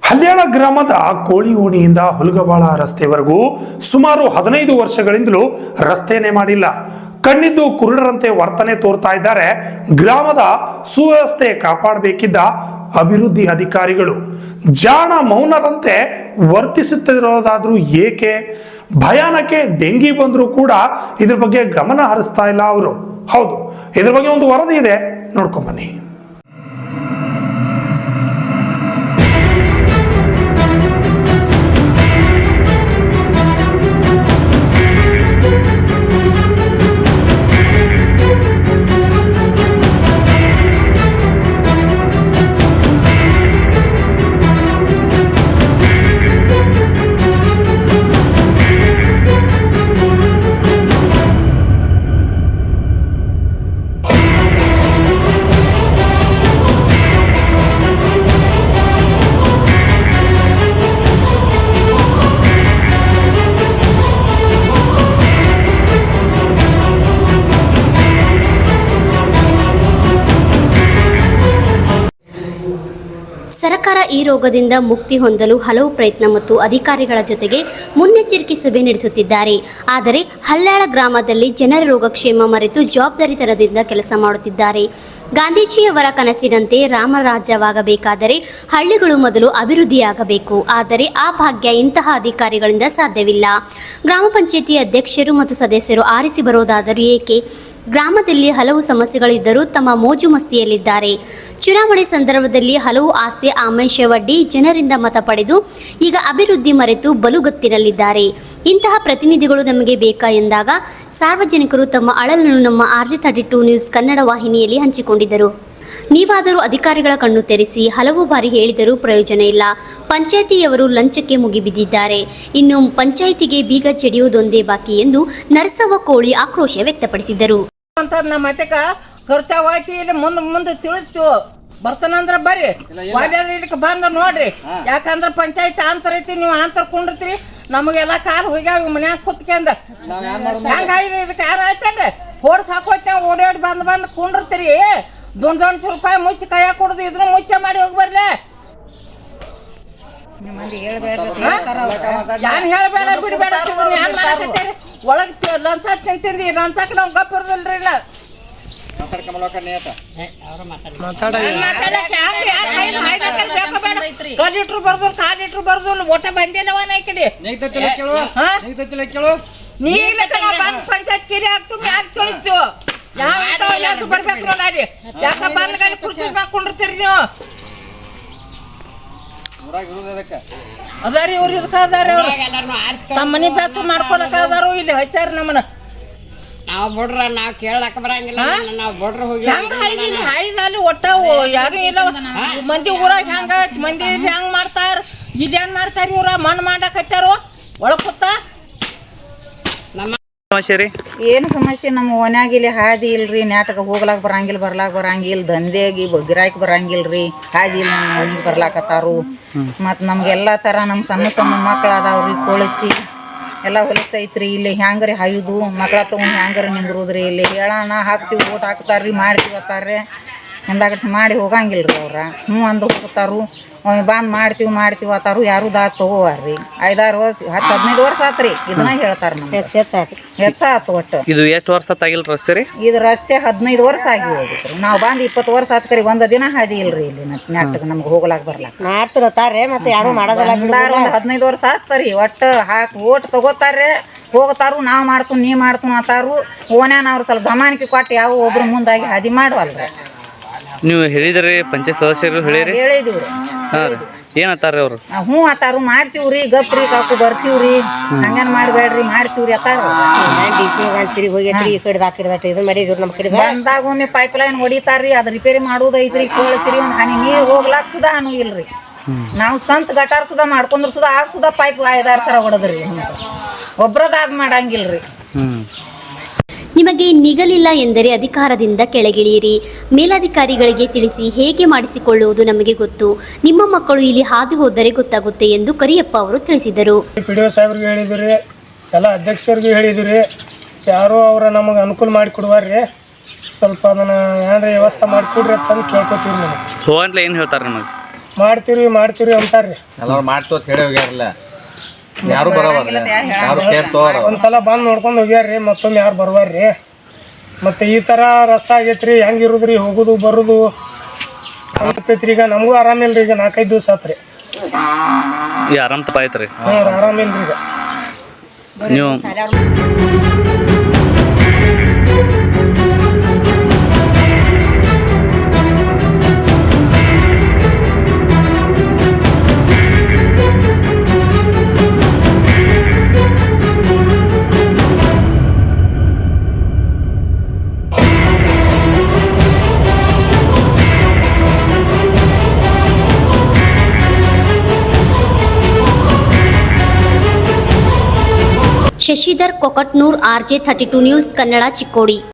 ಹಲ್ಯಾಳ ಗ್ರಾಮದ ಕೋಳಿಓಣಿಯಿಂದ ಹುಲಗವಾಳ ರಸ್ತೆವರೆಗೂ ಸುಮಾರು 15 ವರ್ಷಗಳಿಂದಲೂ ರಸ್ತೆನೇ ಮಾಡಿಲ್ಲ. ಕಣ್ಣಿದ್ದು ಕುರುಡರಂತೆ ವರ್ತನೆ ತೋರ್ತಾ ಇದ್ದಾರೆ ಗ್ರಾಮದ ಸುವ್ಯವಸ್ಥೆ ಕಾಪಾಡಬೇಕಿದ್ದ ಅಭಿವೃದ್ಧಿ ಅಧಿಕಾರಿಗಳು. ಜಾಣ ಮೌನದಂತೆ ವರ್ತಿಸುತ್ತಿರೋದಾದ್ರೂ ಏಕೆ? ಭಯಾನಕ್ಕೆ ಡೆಂಗಿ ಬಂದರೂ ಕೂಡ ಇದ್ರ ಬಗ್ಗೆ ಗಮನ ಹರಿಸ್ತಾ ಇಲ್ಲ ಅವರು. ಹೌದು, ಇದ್ರ ಬಗ್ಗೆ ಒಂದು ವರದಿ ಇದೆ, ನೋಡ್ಕೊಂಬನ್ನಿ. ಸರ್ಕಾರ ಈ ರೋಗದಿಂದ ಮುಕ್ತಿ ಹೊಂದಲು ಹಲವು ಪ್ರಯತ್ನ ಮತ್ತು ಅಧಿಕಾರಿಗಳ ಜೊತೆಗೆ ಮುನ್ನೆಚ್ಚರಿಕೆ ಸಭೆ ನಡೆಸುತ್ತಿದ್ದಾರೆ. ಆದರೆ ಹಲ್ಯಾಳ ಗ್ರಾಮದಲ್ಲಿ ಜನರ ರೋಗಕ್ಷೇಮ ಮರೆತು ಜವಾಬ್ದಾರಿತನದಿಂದ ಕೆಲಸ ಮಾಡುತ್ತಿದ್ದಾರೆ. ಗಾಂಧೀಜಿಯವರ ಕನಸಿನಂತೆ ರಾಮರಾಜ್ಯವಾಗಬೇಕಾದರೆ ಹಳ್ಳಿಗಳು ಮೊದಲು ಅಭಿವೃದ್ಧಿಯಾಗಬೇಕು. ಆದರೆ ಆ ಭಾಗ್ಯ ಇಂತಹ ಅಧಿಕಾರಿಗಳಿಂದ ಸಾಧ್ಯವಿಲ್ಲ. ಗ್ರಾಮ ಪಂಚಾಯಿತಿ ಅಧ್ಯಕ್ಷರು ಮತ್ತು ಸದಸ್ಯರು ಆರಿಸಿ ಬರೋದಾದರೂ ಏಕೆ? ಗ್ರಾಮದಲ್ಲಿ ಹಲವು ಸಮಸ್ಯೆಗಳಿದ್ದರೂ ತಮ್ಮ ಮೋಜು ಮಸ್ತಿಯಲ್ಲಿದ್ದಾರೆ. ಚುನಾವಣೆ ಸಂದರ್ಭದಲ್ಲಿ ಹಲವು ಆಸ್ತಿ ಆಮಿಷವೊಡ್ಡಿ ಜನರಿಂದ ಮತ ಪಡೆದು ಈಗ ಅಭಿವೃದ್ಧಿ ಮರೆತು ಬಲುಗತ್ತಿನಲ್ಲಿದ್ದಾರೆ. ಇಂತಹ ಪ್ರತಿನಿಧಿಗಳು ನಮಗೆ ಬೇಕಾ ಎಂದಾಗ ಸಾರ್ವಜನಿಕರು ತಮ್ಮ ಅಳಲನ್ನು ನಮ್ಮ RJ32 ನ್ಯೂಸ್ ಕನ್ನಡ ವಾಹಿನಿಯಲ್ಲಿ ಹಂಚಿಕೊಂಡಿದ್ದರು. ನೀವಾದರೂ ಅಧಿಕಾರಿಗಳ ಕಣ್ಣು ತೆರೆಸಿ. ಹಲವು ಬಾರಿ ಹೇಳಿದರೂ ಪ್ರಯೋಜನ ಇಲ್ಲ. ಪಂಚಾಯಿತಿಯವರು ಲಂಚಕ್ಕೆ ಮುಗಿಬಿದ್ದಿದ್ದಾರೆ. ಇನ್ನು ಪಂಚಾಯಿತಿಗೆ ಬೀಗ ಚೆಡಿಯುವುದೊಂದೇ ಬಾಕಿ ಎಂದು ನರಸವ್ವ ಕೋಳಿ ಆಕ್ರೋಶ ವ್ಯಕ್ತಪಡಿಸಿದರು. ನಮ್ಮ ಮತಕ ಕರ್ತಾವತಿ ಇಲ್ಲಿ ಮುಂದೆ ತಿಳಿಸ್ತು ಬರ್ತಾನಂದ್ರ ಬರ್ರಿ, ಇಲ್ಲಿಕ್ಕೆ ಬಂದ ನೋಡ್ರಿ. ಯಾಕಂದ್ರ ಪಂಚಾಯತ್ ಆಂತರ ಐತಿ, ನೀವು ಆಂತರ ಕುಂಡಿರ್ತೀರಿ. ನಮಗೆಲ್ಲ ಕಾಲು ಹೋಗ್ಯಾವ ಮನ್ಯಾಗ ಕುತ್ಕೊಂಡ ಹೆಂಗ ಇದಕ್ಕೆ ಯಾರು ಆಯ್ತಲ್ರಿ ಹೊಡ್ಸ್ ಹಾಕೋತ ಓಡಾಡಿ ಬಂದ್ ಕುಂಡಿರ್ತೀರಿ. 200 ರೂಪಾಯಿ ಮುಚ್ಚಿ ಕೈಯಾಗ ಕೊಡುದು ಇದನ್ನ ಮುಚ್ಚ ಮಾಡಿ ಹೋಗಿ ಬರ್ಲಿ. ಯಾನ್ ಹೇಳ್ಬೇಡ ಬಿಡ್ಬೇಡ, ಏನ್ ಮಾಡಕತ್ತೀರಿ? ಒಳಗ್ ಲಂಚ ತಿಂದಿ ಲಂಚಕ್ ನಾವ್ ಗಪ್ ಇರೋದಿಲ್ರಿ. ಇಲ್ಲ ಕಾಲಿಟ್ರು ಬರ್ದು ಒಟ್ಟ ಬಂದೇನವನ ಈ ಕಡೆ ಬಂದ್ ಪಂಚಾಯತ್ ಕಿರಿ ಆಗ್ತು ಮ್ಯಾಗ ತೊಳಿತು. ಯಾವ ಬರ್ಬೇಕು ನೋಡಾರಿ. ಯಾಕ ಬಂದ್ ಗಾಡಿ ಕುರ್ಚಿ ಮಾಡ್ಕೊಂಡಿರ್ತೀರಿ ನೀವು? ಅದಾರಿ ಇವ್ರು ಇದಕ್ಕ ಅದಾರಿ, ಅವ್ರು ನಮ್ಮ ಮನಿ ಬ್ಯಾಸ ಮಾಡ್ಕೊಳಕ ಅದಾರು. ಇಲ್ಲಿ ಹಚ್ಚಾರ ನಮ್ಮನ. ನಾವು ಬಿಡ್ರ ನಾವ್ ಕೇಳಕ್ ಬರಂಗಿಲ್ಲ. ನಾವ್ ಬಿಡ್ರ ಹೋಗಿ ಹಾಯ್ದಲ್ಲಿ ಒಟ್ಟ ಯಾರು ಇಲ್ಲ. ಮಂದಿ ಊರಾಗ ಹೆಂಗ ಮಂದಿ ಹೆಂಗ್ ಮಾಡ್ತಾರ, ಇದೇನ್ ಮಾಡ್ತಾರ ಇವ್ರ? ಮಣ್ಣು ಮಾಡಕ್ ಹಚ್ಚಾರು ಒಳಗ್ ಕೂತ. ಏನು ಸಮಸ್ಯೆ? ನಮ್ಮ ಓನ್ಯಾಗ ಇಲ್ಲಿ ಹಾದಿ ಇಲ್ರಿ, ನಾಟಕ ಹೋಗ್ಲಾಕ ಬರಂಗಿಲ್ಲ, ಬರ್ಲಾಕ ಬರಂಗಿಲ್ಲ, ದಂಧೆಗಿ ಗಿರಾಕಿ ಬರಂಗಿಲ್ರಿ. ಹಾದಿ ಇಲ್ಲ, ಮನೆಗೆ ಬರ್ಲಾಕತ್ತಾರು. ಮತ್ತು ನಮ್ಗೆಲ್ಲ ಥರ ನಮ್ಮ ಸಣ್ಣ ಸಣ್ಣ ಮಕ್ಳು ಅದಾವ್ರಿ, ಕೊಳಚಿ ಎಲ್ಲ ಹೊಲಸೈತ್ರಿ. ಇಲ್ಲಿ ಹ್ಯಾಂಗ್ರಿ ಹಾಯುದು, ಮಕ್ಳ ತೊಗೊಂಡು ಹ್ಯಾಂಗಾರ ನಿಂದ್ರುದ್ರಿ. ಇಲ್ಲಿ ಹೇಳೋಣ ಹಾಕ್ತೀವಿ, ಓಟ್ ಹಾಕ್ತಾರ್ರಿ, ಮಾಡ್ತೀವಿ ಅತ್ತಾರ್ರಿ. ಹಿಂದಾಗಡ್ಸಿ ಮಾಡಿ ಹೋಗಂಗಿಲ್ರಿ ಅವ್ರ. ಹ್ಞೂ ಅಂದು ಹೋಗ್ತಾರು, ಬಂದು ಮಾಡ್ತೀವಿ ಅತ್ತಾರು. ಯಾರು ತಗೋವಾರ್ರಿ. 5-6 ವರ್ಷ 10-15 ವರ್ಷ ಆತ್ರಿ ಇದನ್ನ ಹೇಳ್ತಾರ. ನಮ್ಗೆ ಹೆಚ್ಚಾತು. ಒಟ್ಟು ಇದು ಎಷ್ಟು ವರ್ಷ ಆಗಿಲ್ಲ ರಸ್ತೆ ರೀ? ಇದು ರಸ್ತೆ 15 ವರ್ಷ ಆಗಿ ಹೋಗಿತ್ರಿ. ನಾವು ಬಂದು 20 ವರ್ಷ ಆತ್ಕರಿ. ಒಂದು ದಿನ ಹಾದಿ ಇಲ್ರಿ ಇಲ್ಲಿ ನಾಟಕ ನಮ್ಗೆ ಹೋಗ್ಲಾಕ ಬರ್ಲಾಕ. ಮತ್ತೆ ಯಾರು ಮಾಡೋದಿಲ್ಲ. ಒಂದು 15 ವರ್ಷ ಆತ್ರಿ. ಒಟ್ಟು ಹಾಕಿ ಓಟ್ ತಗೋತಾರ್ರಿ, ಹೋಗ್ತಾರು. ನಾವು ಮಾಡ್ತು ನೀ ಮಾಡ್ತು ಅತ್ತಾರು. ಓನ್ಯಾನ ಅವ್ರು ಸ್ವಲ್ಪ ಗಮನಕ್ಕೆ ಕೊಟ್ಟು ಯಾವ ಒಬ್ರು ಮುಂದಾಗಿ ಹಾದಿ ಮಾಡುವಲ್ರಿ. ನೀವು ಹೇಳಿದ್ರಿ ಪಂಚಾಯತ್ ಸದಸ್ಯರು ಹೇಳಿದೀವ್ರಿ. ಏನತ್ತಾರ ಅವ್ರು? ಹ್ಞೂ ಅತ್ತಾರು. ಮಾಡ್ತೀವ್ರಿ, ಗಪ್ರಿ ಕಾಕು ಬರ್ತೀವ್ರಿ, ಹಂಗೇನ್ ಮಾಡ್ಬೇಡ್ರಿ, ಮಾಡ್ತೀವ್ರಿ ಅತ್ತಾರ. ಬಂದಾಗ ಒಮ್ಮೆ ಪೈಪ್ ಲೈನ್ ಹೊಡಿತಾರ್ರಿ, ಅದ್ ರಿಪೇರಿ ಮಾಡುದೈತ್ರಿ. ಕೇಳ್ತೀರಿ, ಒಂದ್ ಹನಿ ನೀರ್ ಹೋಗ್ಲಾಕ್ ಸುಧಾ ಅನು ಇಲ್ರಿ. ನಾವು ಸಂತ ಗಟಾರ್ ಸುಧಾ ಮಾಡ್ಕೊಂಡ್ರು ಸುಧಾ ಆಗ ಸುಧಾ ಪೈಪ್ 5-6 ಸರ ಹೊಡದ್ರಿ. ಒಬ್ರದಾದ್ ಮಾಡಂಗಿಲ್ರಿ. ನಿಮಗೆ ನಿಗಲಿಲ್ಲ ಎಂದರೆ ಅಧಿಕಾರದಿಂದ ಕೆಳಗಿಳಿಯಿರಿ. ಮೇಲಧಿಕಾರಿಗಳಿಗೆ ತಿಳಿಸಿ. ಹೇಗೆ ಮಾಡಿಸಿಕೊಳ್ಳುವುದು ನಮಗೆ ಗೊತ್ತು. ನಿಮ್ಮ ಮಕ್ಕಳು ಇಲ್ಲಿ ಹಾದು ಹೋದರೆ ಗೊತ್ತಾಗುತ್ತೆ ಎಂದು ಕರಿಯಪ್ಪ ಅವರು ತಿಳಿಸಿದರು. PDO ಸಾಹೇಬ್ರಿಗೆ ಹೇಳಿದಿರಿ, ಎಲ್ಲ ಅಧ್ಯಕ್ಷರಿಗೆ ಹೇಳಿದಿರಿ. ಯಾರೋ ಅವರ ನಮಗೆ ಅನುಕೂಲ ಮಾಡಿ ಕೊಡುವಾರ್ರಿ. ಸ್ವಲ್ಪ ಅದನ್ನು ಏನಾರ ವ್ಯವಸ್ಥೆ ಮಾಡಿಕೊಡ್ರಿ ಅಂತ ಕೇಳ್ಕೊತೀವಿ. ಹೋಗಂಟ್ಲೆ ಏನು ಹೇಳ್ತಾರೆ ನಮಗೆ? ಮಾಡ್ತೀವಿ ಅಂತಾರ್ರಿ. ಎಲ್ಲರೂ ಮಾಡ್ತು ಅಂತ ಹೇಳಿ ಹೋಗ್ಯಾರಲ್ಲ, ಯಾರು ಬರೋವಲ್ಲ, ಯಾರು ಕೇರ್ ತಗೋರ. ಒಂದ್ಸಲ ಬಂದು ನೋಡ್ಕೊಂಡು ಹೋಗ್ಯಾರ್ರಿ, ಮತ್ತೊಮ್ಮೆ ಯಾರು ಬರ್ವಾರ್ರಿ. ಮತ್ತೆ ಈ ಥರ ರಸ್ತೆ ಆಗೈತ್ರಿ, ಹೆಂಗಿರುದ್ರಿ ಹೋಗೋದು ಬರೋದು ಆಗೈತ್ರಿ. ಈಗ ನಮಗೂ ಆರಾಮಿಲ್ರಿ, ಈಗ 4-5 ದಿವಸ ಆತ್ರಿ. ಈ ಆರಾಮ್ ತಪ್ಪ ಆಯ್ತು ರೀ. ಆರಾಮಿಲ್ರಿ ಈಗ. ನೀವು ಶಶಿಧರ್ ಕೊಕಟ್ನೂರ್, RJ32 ನ್ಯೂಸ್ ಕನ್ನಡ, ಚಿಕ್ಕೋಡಿ.